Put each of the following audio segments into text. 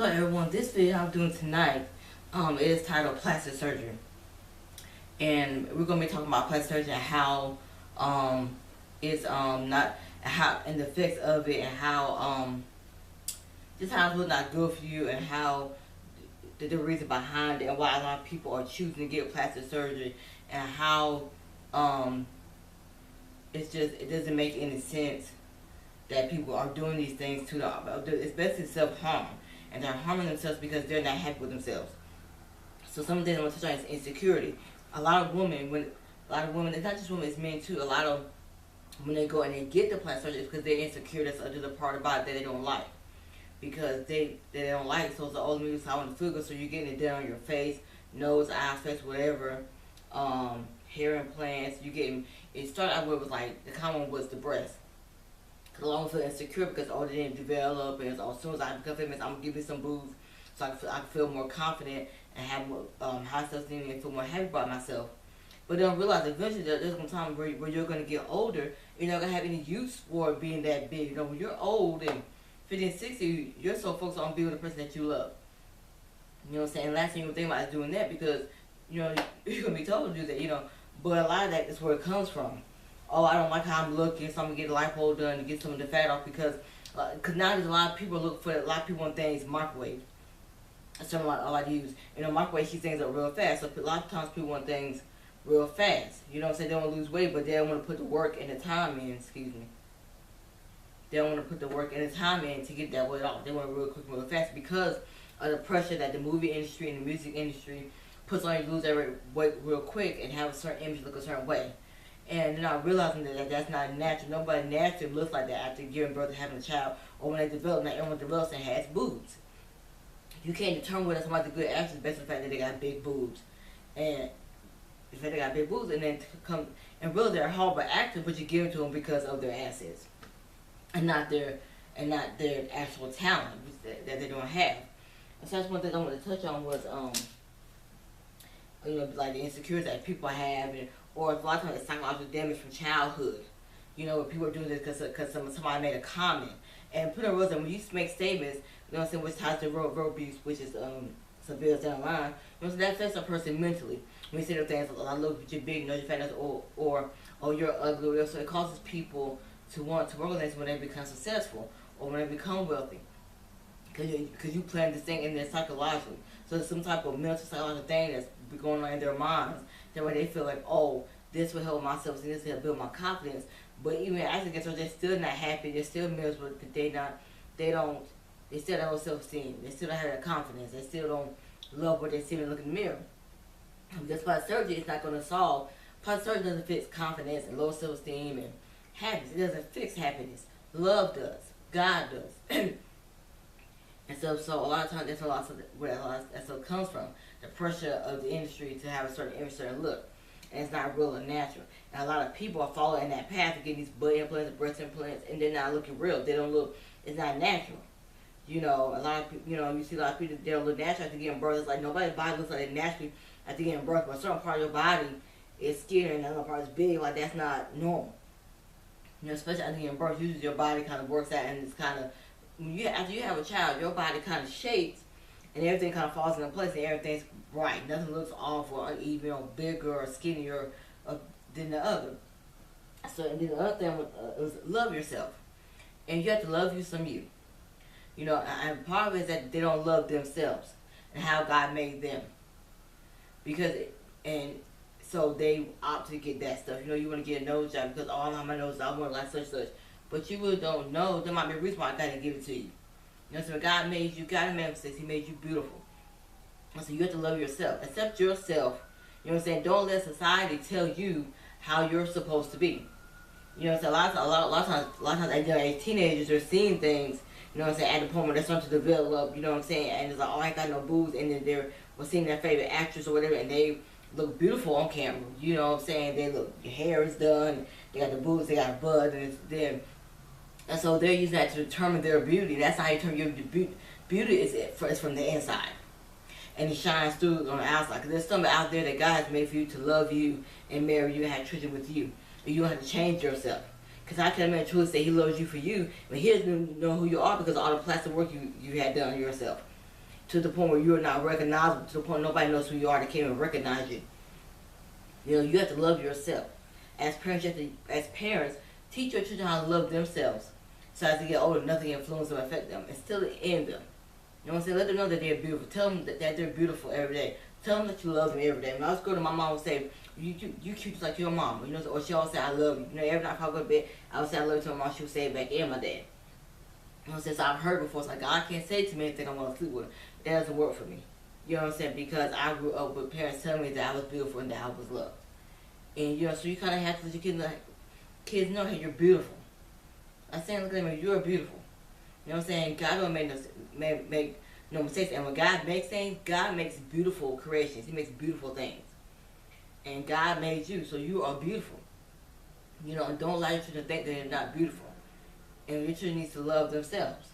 Hello everyone, this video I'm doing tonight is titled Plastic Surgery. And we're going to be talking about plastic surgery and how it's not, how, and the effects of it, and how just how it's really not good for you, and how the reason behind it, and why a lot of people are choosing to get plastic surgery, and how it doesn't make any sense that people are doing these things to them. It's basically self-harm. And they're harming themselves because they're not happy with themselves. So some of the things I want to touch on is insecurity. A lot of women, it's not just women, it's men too. A lot of, when they go and they get the plastic surgery, it's because they're insecure. That's the part about it that they don't like. Because they don't like, so it's the old music, so I want to feel good, so you're getting it done on your face, nose, eyes, face, whatever. Hair implants, it started out with, the common one was the breast. Because I don't feel insecure because they didn't develop, and as soon as I become famous, I'm gonna give me some boobs so I can feel more confident and have more high self-esteem and feel more happy about myself. But they don't realize eventually there's gonna time where you're gonna get older, you're not gonna have any use for being that big. You know, when you're old and 50 and 60, you're so focused on being with the person that you love. You know what I'm saying? Last thing you think about is doing that because, you're gonna be told to do that, But a lot of that is where it comes from. Oh, I don't like how I'm looking, so I'm going to get a lipo done to get some of the fat off because nowadays a lot of people want things microwave. That's something I like to use. Microwave heat things up real fast. So a lot of times people want things real fast. You know what I'm saying? They don't want to lose weight, but they don't want to put the work and the time in, They don't want to put the work and the time in to get that weight off. They want it real quick, real fast because of the pressure that the movie industry and the music industry puts on you to lose that weight real quick and have a certain image look a certain way. And they're not realizing that that's not natural. Nobody naturally looks like that after giving birth and having a child, or when they develop. Not everyone develops and has boobs. You can't determine whether somebody's a good actress based on the fact that they got big boobs, and the fact they got big boobs, and then come and really they're horrible actors, but you give it to them because of their assets, and not their actual talent that they don't have. And so that's one thing I wanted to touch on was like the insecurities that people have, or a lot of times it's psychological damage from childhood. Where people are doing this because somebody made a comment. And put in words, when you make statements, which ties to verbal abuse, which is some bills down the line, that affects a person mentally. When you say the things, I look at you big, your fatness, or you're ugly, so it causes people to want to work with things when they become successful or when they become wealthy. Because you plant this thing in there psychologically. So there's some type of mental psychological thing that's going on in their minds. That way they feel like, oh, this will help my self-esteem, this will help build my confidence. But even as it gets older, they're still not happy. They're still miserable. They still have no self-esteem. They still don't have that confidence. They still don't love what they see when they look in the mirror. Just plastic surgery is not going to solve. Plastic surgery doesn't fix confidence and low self-esteem and happiness. It doesn't fix happiness. Love does. God does. And so a lot of times that's where that comes from. The pressure of the industry to have a certain image, certain look. And it's not real and natural. And a lot of people are following that path of getting these butt implants, breast implants, and they're not looking real. They don't look, it's not natural. A lot of people, you see a lot of people, they don't look natural after getting birth. It's like nobody's body looks like it naturally after getting birth. But a certain part of your body is skinny and another part is big. Like that's not normal. Especially after getting birth, usually your body kind of works out and it's kind of, after you have a child, your body kind of shapes and everything kind of falls into place and everything's right. Nothing looks off or uneven or bigger or skinnier than the other. So, and then the other thing was love yourself. And you have to love you some you. And part of it is that they don't love themselves and how God made them. So they opt to get that stuff. You want to get a nose job because, I have my nose, I want like such. But you really don't know. There might be a reason why God didn't give it to you. So when God made you, God made mistakes. He made you beautiful. And so you have to love yourself. Accept yourself. Don't let society tell you how you're supposed to be. So a lot of times, as teenagers are seeing things, at the point where they're starting to develop, and it's like, I ain't got no boobs, and then they're seeing their favorite actress or whatever, and they look beautiful on camera. They look, your hair is done, they got the boobs, they got a butt, and it's them. And so they're using that to determine their beauty. That's how you determine your beauty. Beauty is from the inside. And it shines through on the outside. Because there's something out there that God has made for you to love you and marry you and have children with you. And you don't have to change yourself. Because I can imagine truly say He loves you for you. But He doesn't know who you are because of all the plastic work you had done on yourself. to the point where you're not recognizable, to the point nobody knows who you are, they can't even recognize you. You know, you have to love yourself. As parents, teach your children how to love themselves. So as they get older, nothing influences or affect them. Instill it in them. You know what I'm saying? Let them know that they're beautiful. Tell them that they're beautiful every day. Tell them that you love them every day. When I was growing up, my mom would say, you cute just like your mom. You know, or she always say, I love you. You know, every night if I go to bed, I would say I love you to my mom. She would say it back, and my dad. You know, since I've heard before, it's like God can't say to me anything I want to sleep with. That doesn't work for me. You know what I'm saying? Because I grew up with parents telling me that I was beautiful and that I was loved. And you know, so you kind of have to let your kids know, hey, you're beautiful. I'm saying, look at me, you're beautiful. You know what I'm saying? God don't make no mistakes. And when God makes things, God makes beautiful creations. He makes beautiful things. And God made you, so you are beautiful. You know, and don't allow your children to think that they're not beautiful. And your children need to love themselves.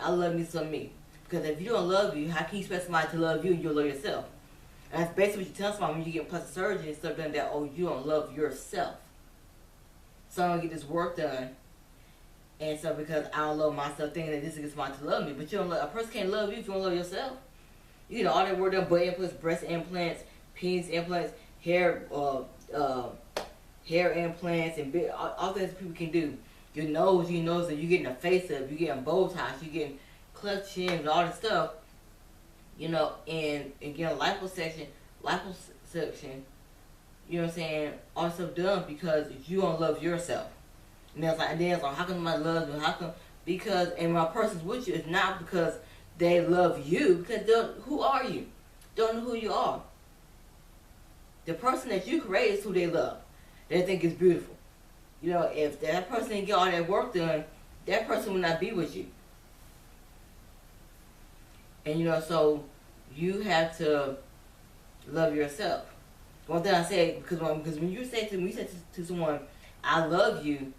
I love me some me. Because if you don't love you, how can you expect somebody to love you and you love yourself? And that's basically what you tell somebody when you get plastic surgery and stuff done, that, oh, you don't love yourself. So I'm going to get this work done. And so because I don't love myself, thinking that this is somebody to love me. But you don't love, a person can't love you if you don't love yourself. You know, all that work done, butt implants, breast implants, penis implants, hair implants, and all things people can do. Your nose, you know, so you getting a facelift, you getting Botox, you getting cleft chins, all this stuff. You know, and getting a liposuction, you know what I'm saying, all this stuff done because you don't love yourself. And then it's like, how come somebody loves you? How come? Because, and when a person's with you, it's not because they love you, because who are you? Don't know who you are. The person that you create is who they love. They think is beautiful. You know, if that person didn't get all that work done, that person will not be with you. And you know, so you have to love yourself. One thing I say, because when you say to someone, I love you,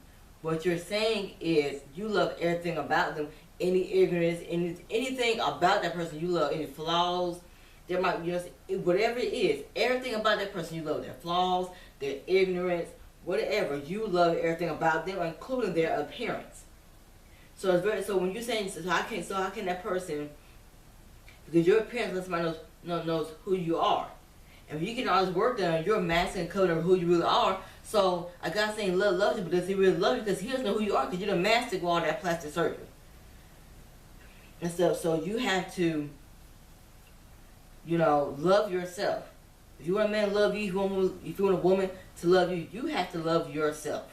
what you're saying is you love everything about them, any ignorance, anything about that person you love, any flaws. There might, you know, whatever it is, everything about that person you love, their flaws, their ignorance, whatever, you love everything about them, including their appearance. So it's very, so when you're saying, so how can that person, because your appearance lets somebody knows who you are. And if you get all this work done, you're masking and covering who you really are. So I got saying love loves you, but does he really love you? Because he doesn't know who you are, because you're the master with all that plastic surgery and stuff. So you have to, you know, love yourself. If you want a man to love you, if you want a woman to love you, you have to love yourself.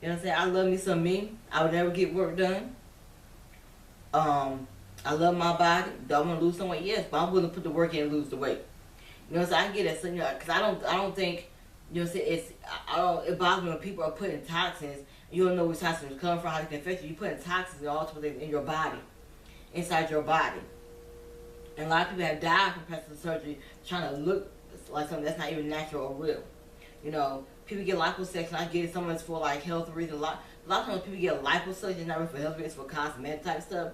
You know what I'm saying? I love me some me. I would never get work done. I love my body. Do I want to lose some weight? Yes, but I'm willing to put the work in and lose the weight. You know what I'm saying? I get it. So, you know, because I don't think, you know what I'm saying, it bothers me when people are putting toxins, you don't know where toxins come from, how they can affect you. You're putting toxins and all sorts of things in your body, inside your body. And a lot of people have died from plastic surgery trying to look like something that's not even natural or real. You know, people get liposuction. I get it. Some of it's for like health reasons. A lot of times people get liposuction. It's not really for health reasons. It's for cosmetic type stuff.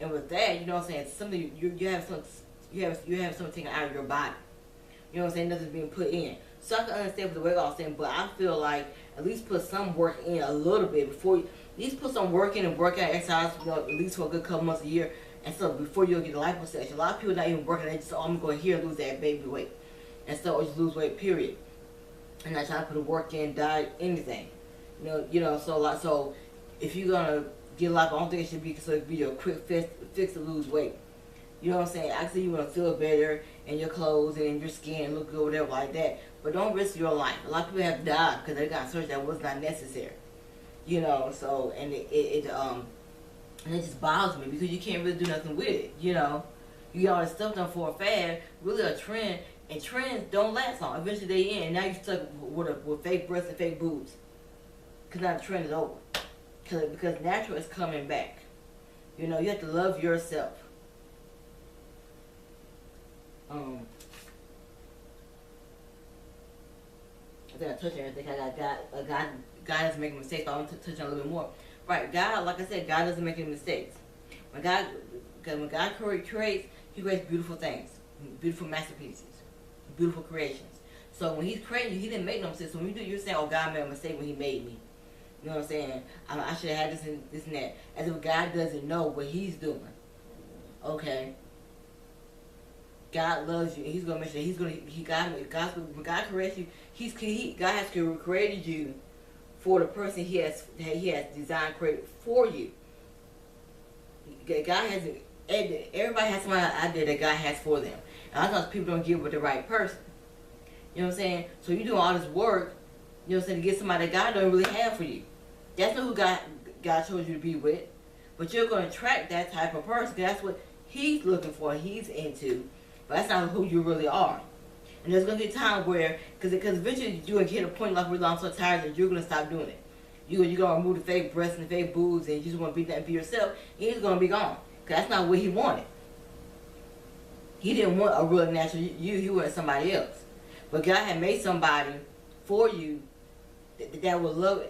And with that, you know what I'm saying, something you have something taken out of your body. You know what I'm saying? Nothing's being put in. So I can understand what the way I was saying, but I feel like at least put some work in a little bit before you, at least put some work in and work out exercise, you know, at least for a good couple months a year. And so before you'll get a liposuction, a lot of people not even working. They just, oh, I'm going here and lose that baby weight. And so, or just lose weight, period. And not trying to put the work in, diet, anything. You know, so if you're going to get a lipo, I don't think it should be so it be a quick fix to lose weight. You know what I'm saying? Actually, you want to feel better in your clothes and in your skin, look good, whatever like that. But don't risk your life. A lot of people have died because they got surgery that was not necessary. You know, so, and it just bothers me because you can't really do nothing with it, you know. You get all this stuff done for a fad, really a trend, and trends don't last long. Eventually they end, and now you're stuck with fake breasts and fake boobs. Because now the trend is over. Because natural is coming back. You know, you have to love yourself. I think I touched everything. God doesn't make mistakes, but I want to touch on a little bit more. Right, God, like I said, God doesn't make any mistakes. When God creates, He creates beautiful things, beautiful masterpieces, beautiful creations. So when He's creating you, He didn't make no mistakes. So when you do, you're saying, oh, God made a mistake when He made me. You know what I'm saying? I should have had this and that. As if God doesn't know what He's doing. Okay, God loves you, and He's gonna make sure when God corrects you, God has created you for the person He has designed created for you. God has everybody has some idea that God has for them, and sometimes people don't get with the right person. You know what I'm saying? So you doing all this work, you know what I'm saying, to get somebody that God don't really have for you. That's not who God chose you to be with. But you're going to attract that type of person, because that's what He's looking for, He's into. But that's not who you really are. And there's going to be a time where, because eventually you're going to get a point like where I'm so tired that you're going to stop doing it. You're going to remove the fake breasts and the fake boobs, and you just want to be that and be yourself, and He's going to be gone. Because that's not what He wanted. He didn't want a real natural you, He wanted somebody else. But God had made somebody for you that would love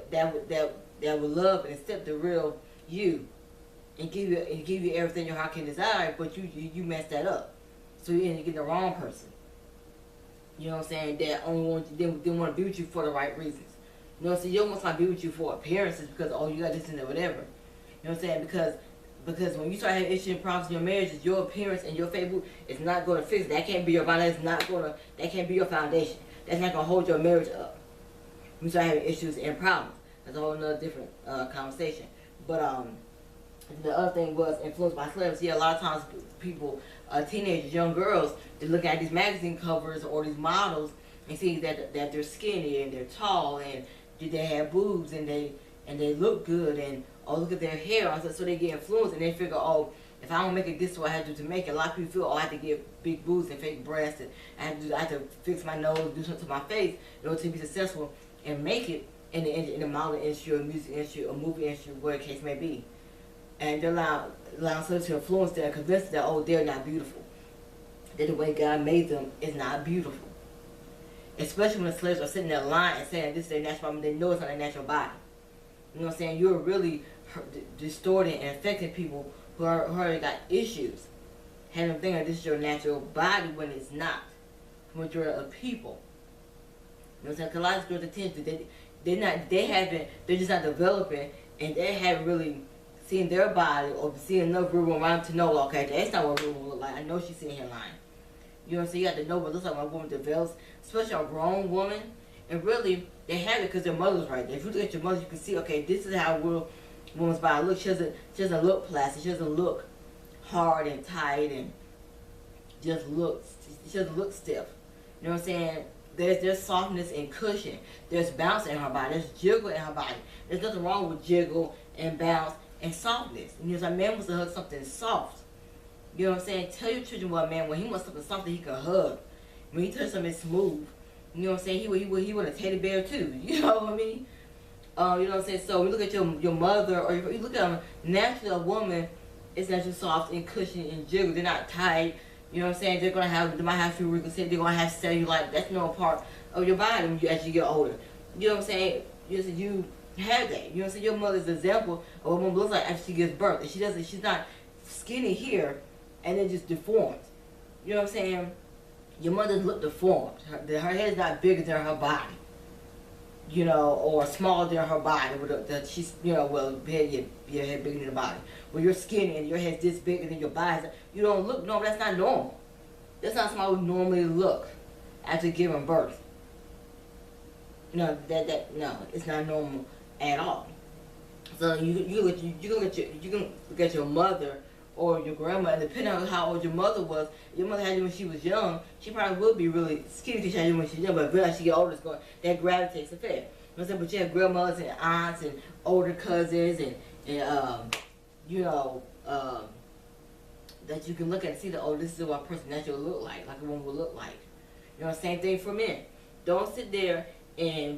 and accept the real you, and give you everything your heart can desire. But you messed that up, so you ended up getting the wrong person. You know what I'm saying? That only didn't want to be with you for the right reasons. You know what I'm saying? You don't want somebody to be with you for appearances, because you got this and that, whatever. You know what I'm saying? Because when you start having issues and problems in your marriage, your appearance and your Facebook is not going to fix it. That can't be your foundation. That can't be your foundation. That's not going to hold your marriage up. When you start having issues and problems, that's a whole nother different conversation. But the other thing was influenced by celebrities. Yeah, a lot of times people, teenagers, young girls, they look at these magazine covers or these models and see that they're skinny and they're tall and they have boobs and they look good, and look at their hair. So they get influenced, and they figure, if I don't make it this way, I have to do to make it. A lot of people feel, I have to get big boobs and fake breasts, and I have to fix my nose, do something to my face in order to be successful and make it in the modeling industry or music industry or movie industry, whatever the case may be. And they're allowing someone to influence them and convince them that, they're not beautiful. That the way God made them is not beautiful. Especially when the slaves are sitting there lying and saying this is their natural body, they know it's not their natural body. You know what I'm saying? You're really distorting and affecting people who already got issues. Having them think that this is your natural body when it's not. For the majority of people. You know what I'm saying? Because a lot of girls attention, they're just not developing, and they haven't really seen their body or seen enough real around to know, okay, that's not what a real woman look like. I know she's sitting here lying. You know what I'm saying? You have to know what it looks like when a woman develops, especially a grown woman. And really, they have it because their mother's right there. If you look at your mother, you can see, okay, this is how a real woman's body looks. She doesn't look plastic. She doesn't look hard and tight and she doesn't look stiff. You know what I'm saying? There's softness and cushion. There's bounce in her body. There's jiggle in her body. There's nothing wrong with jiggle and bounce and softness. You know, a man wants to hug something soft. You know what I'm saying? Tell your children what a man, when he wants something soft that he can hug. When he touches something smooth, you know what I'm saying? He want a teddy bear too. You know what I mean? You know what I'm saying? So we look at your mother, or you look at naturally a woman is naturally soft and cushiony and jiggle. They're not tight. You know what I'm saying? They might have few wrinkles. They're gonna have cellulite. That's no part of your body as you get older. You know what I'm saying? You have that. You know what I'm saying? Your mother's an example of what a woman looks like after she gives birth. And she's not skinny here and then just deformed. You know what I'm saying? Your mother look deformed. Her head's not bigger than her body. You know, or smaller than her body. She's, you know, well, your head bigger than the body. When you're skinny and your head's this bigger than your body, you don't look normal. That's not normal. That's not somebody would normally look after giving birth. No, no, it's not normal at all. So you can look at your mother or your grandma, and depending on how old your mother was, your mother had you when she was young, she probably will be really skinny because she had you when she was young, but as she get older, that gravitates effect. You know what I'm saying? But you have grandmothers and aunts and older cousins and you know, that you can look at and see that, this is what a person naturally look like a woman would look like. You know, same thing for men. Don't sit there and